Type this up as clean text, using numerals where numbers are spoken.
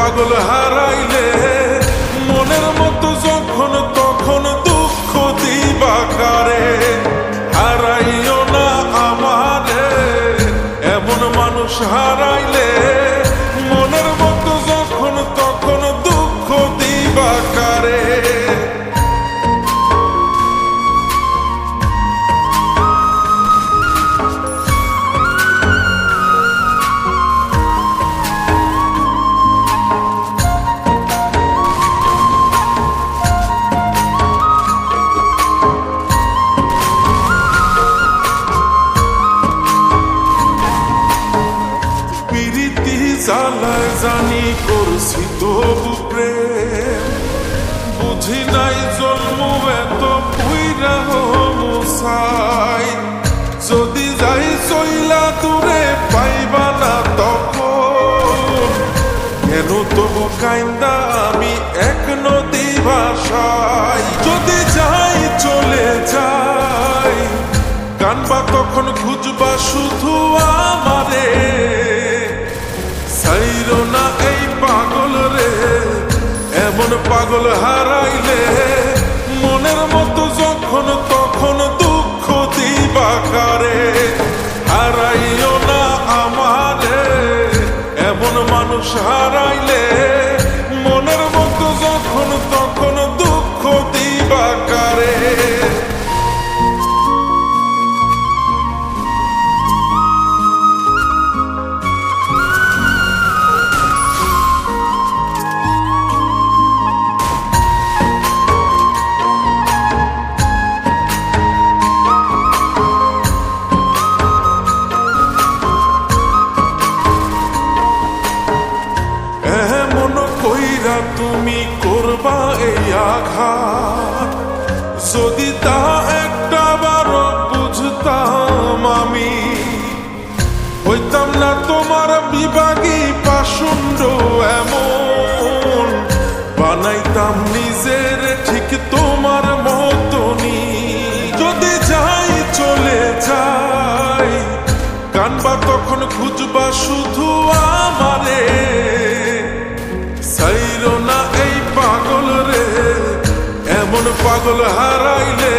পাগল হারাইলে মনের মতো যখন তখন দুঃখ দিবা কারে। হারাইও না আমারে, এমন মানুষ হারাইলে মনের মতো যখন তখন দুঃখ দিবা কারে। জ্বালায় জানি করছি তবু প্রেম, বুঝি নাই জন্ম এত পুইরা মুসাই। যদি যাই চইলা দূরে পাইবা না তখন, কেন তবু কাইন্দা আমি এক নদী ভাষাই। যদি যাই চলে যাই কানবা তখন খুঁজবা শুধু আমারে। ছাইরো না এই পাগল রে, এমন পাগল হারাইলে মনের মতো যখন তখন দুঃখ দিবা কারে। হারাইও না আমারে, এমন মানুষ হারাইলে মনের মতো যখন তখন দুঃখ দিবা কারে। তুমি করবা এই আঘাত, যদি তা একটা বার বুঝতাম আমি, হইতাম না তোমার বিভাগী পাষণ্ড এমন। বানাইতাম নিজের ঠিক তোমার মতনই। যদি যাই চলে যাই কানবা তখন খুঁজবা শুধু আমারে। ছাইরো না এই পাগল রে, এমন পাগল হারাইলে